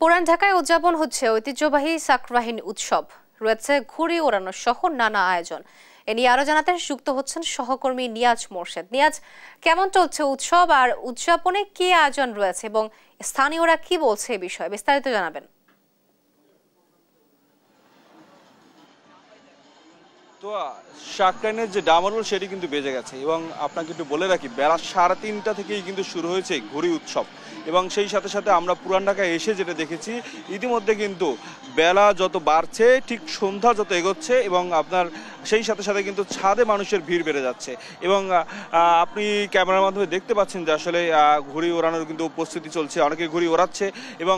পুরান ঢাকায় উদযাপন হচ্ছে ঐতিহ্যবাহী সাকরাহিন উৎসব। রয়েছে ঘুড়ি ওড়ানো সহ নানা আয়োজন। এ নিয়ে আরো জানাতে যুক্ত হচ্ছেন সহকর্মী নিয়াজ মোর্শেদ। নিয়াজ, কেমন চলছে উৎসব আর উদযাপনে কি আয়োজন রয়েছে এবং স্থানীয়রা কি বলছে এ বিষয়ে বিস্তারিত জানাবেন। তো সাকরাইনের যে ডামারুল সেটি কিন্তু বেজে গেছে এবং আপনাকে একটু বলে রাখি বেলা 3:30 থেকেই কিন্তু শুরু হয়েছে ঘুড়ি উৎসব এবং সেই সাথে সাথে আমরা পুরান ঢাকায় এসে যেটা দেখেছি ইতিমধ্যে কিন্তু বেলা যত বাড়ছে ঠিক সন্ধ্যা যত এগোচ্ছে এবং আপনার সেই সাথে সাথে কিন্তু ছাদে মানুষের ভিড় বেড়ে যাচ্ছে এবং আপনি ক্যামেরার মাধ্যমে দেখতে পাচ্ছেন যে আসলে ঘুড়ি ওড়ানোর কিন্তু উপস্থিতি চলছে, অনেকে ঘুড়ি ওড়াচ্ছে এবং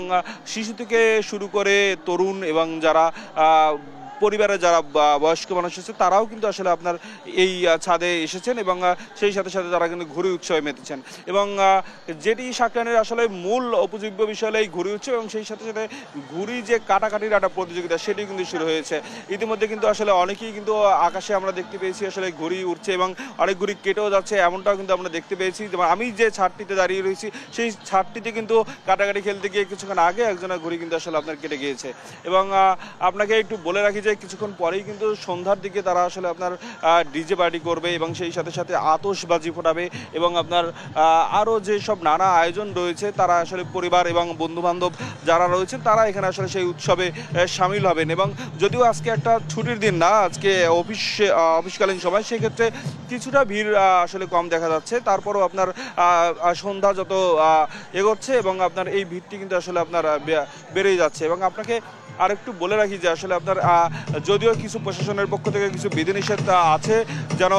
শিশু থেকে শুরু করে তরুণ এবং যারা পরিবারে যারা বয়স্ক মানুষ আছে তারাও কিন্তু আসলে আপনার এই ছাদে এসেছেন এবং সেই সাথে সাথে তারা কিন্তু ঘুড়ি উৎসবে মেতেছেন এবং যেটি সাকরাইনের আসলে মূল উপজীব্য বিষয় হলো এই ঘুড়ি উৎসব এবং সেই সাথে সাথে ঘুড়ি যে কাটাকাটির একটা প্রতিযোগিতা সেটি কিন্তু শুরু হয়েছে। ইতিমধ্যে কিন্তু আসলে অনেকেই কিন্তু আকাশে আমরা দেখতে পেয়েছি আসলে ঘুড়ি উঠছে এবং অনেক ঘুড়ি কেটেও যাচ্ছে, এমনটাও কিন্তু আমরা দেখতে পেয়েছি। যেমন আমি যে ছাদটিতে দাঁড়িয়ে রয়েছি সেই ছাদটিতে কিন্তু কাটাকাটি খেলতে গিয়ে কিছুক্ষণ আগে একজনের ঘুড়ি কিন্তু আসলে আপনার কেটে গিয়েছে এবং আপনাকে একটু বলে রাখি যে কিছুক্ষণ পরেই কিন্তু সন্ধ্যার দিকে তারা আসলে আপনার ডিজে পার্টি করবে এবং সেই সাথে সাথে আতশবাজি ফোটাবে এবং আপনার আরও যেসব নানা আয়োজন রয়েছে তারা আসলে পরিবার এবং বন্ধুবান্ধব যারা রয়েছেন তারা এখানে আসলে সেই উৎসবে সামিল হবেন এবং যদিও আজকে একটা ছুটির দিন না, আজকে অফিসকালীন সময়, সেক্ষেত্রে কিছুটা ভিড় আসলে কম দেখা যাচ্ছে। তারপরও আপনার সন্ধ্যা যত এগোচ্ছে এবং আপনার এই ভিড়টি কিন্তু আসলে আপনার বেড়েই যাচ্ছে এবং আপনাকে আর একটু বলে রাখি যে আসলে আপনার যদিও কিছু প্রশাসনের পক্ষ থেকে কিছু বিধিনিষেধ আছে যেন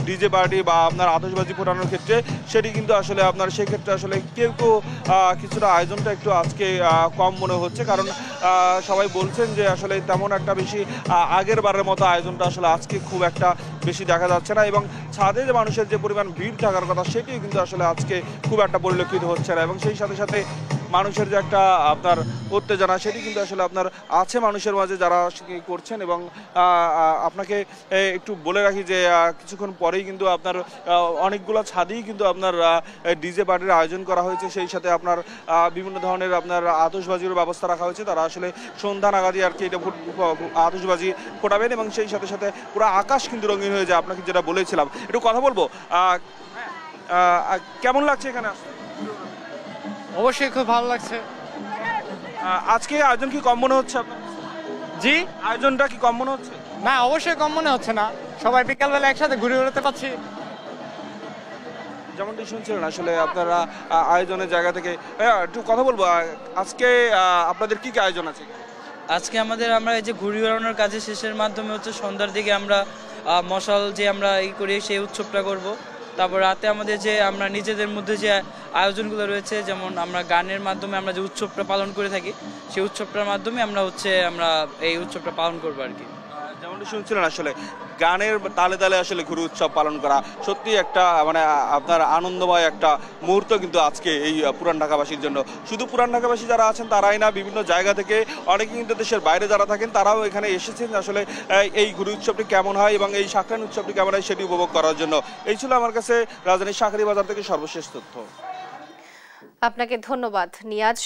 ডিজে পার্টি বা আপনার আতশবাজি ফোটানোর ক্ষেত্রে, সেটি কিন্তু আসলে আপনার সেক্ষেত্রে আসলে কেউ কিছুটা আয়োজনটা একটু আজকে কম মনে হচ্ছে, কারণ সবাই বলছেন যে আসলে তেমন একটা বেশি আগের বারের মতো আয়োজনটা আসলে আজকে খুব একটা বেশি দেখা যাচ্ছে না এবং ছাদে যে মানুষের যে পরিমাণ ভিড় থাকার কথা সেটিও কিন্তু আসলে আজকে খুব একটা পরিলক্ষিত হচ্ছে না এবং সেই সাথে সাথে মানুষের যে একটা আপনার উত্তেজনা সেটি কিন্তু আসলে আপনার আছে মানুষের মাঝে যারা করছেন এবং আপনাকে একটু বলে রাখি যে কিছুক্ষণ পরেই কিন্তু আপনার অনেকগুলো ছাদেই কিন্তু আপনার ডিজে পার্টির আয়োজন করা হয়েছে, সেই সাথে আপনার বিভিন্ন ধরনের আপনার আতশবাজির ব্যবস্থা রাখা হয়েছে। তারা আসলে সন্ধ্যা নাগাদই আর কি এটা আতশবাজি ফোটাবেন এবং সেই সাথে সাথে পুরো আকাশ কিন্তু রঙিন হয়ে যায়। আপনাকে যেটা বলেছিলাম একটু কথা বলবো, কেমন লাগছে এখানে আসতে? অবশ্যই খুব ভালো লাগছে। আজকে আয়োজন কি কম মনে হচ্ছে আপনার? জি, আয়োজনটা কি কম মনে হচ্ছে? না, অবশ্যই কম মনে হচ্ছে না, সবাই বিকালবেলা একসাথে ঘুরে বেড়াতে পারছি। যেমনটি শুনছিলেন আসলে আপনারা আয়োজনের জায়গা থেকে একটু কথা বলবো, আজকে আপনাদের কি কি আয়োজন আছে? আজকে আমরা এই যে ঘুড়ি ওড়ানোর কাজে শেষের মাধ্যমে হচ্ছে সন্ধ্যার দিকে আমরা মশাল যে আমরা করি সেই উৎসবটা করব। তারপর রাতে আমাদের যে আমরা নিজেদের মধ্যে যে আয়োজনগুলো রয়েছে, যেমন আমরা গানের মাধ্যমে আমরা যে উৎসবটা পালন করে থাকি সেই উৎসবটার মাধ্যমে আমরা এই উৎসবটা পালন করবো আর কি। যেমনটি শুনছিলেন আসলে গানের তালে তালে আসলে ঘুড়ি উৎসব পালন করা সত্যি একটা মানে আপনার আনন্দময় একটা মুহূর্ত কিন্তু আজকে এই পুরান ঢাকাবাসীর জন্য। শুধু পুরান ঢাকাবাসী যারা আছেন তারাই না, বিভিন্ন জায়গা থেকে অনেকে কিন্তু দেশের বাইরে যারা থাকেন তারাও এখানে এসেছেন আসলে এই ঘুড়ি উৎসবটি কেমন হয় এবং এই সাকরাইন উৎসবটি কেমন হয় সেটি উপভোগ করার জন্য। এই ছিল আমার কাছে রাজধানীর শাঁখারী বাজার থেকে সর্বশেষ তথ্য। আপনাকে ধন্যবাদ নিয়াজ।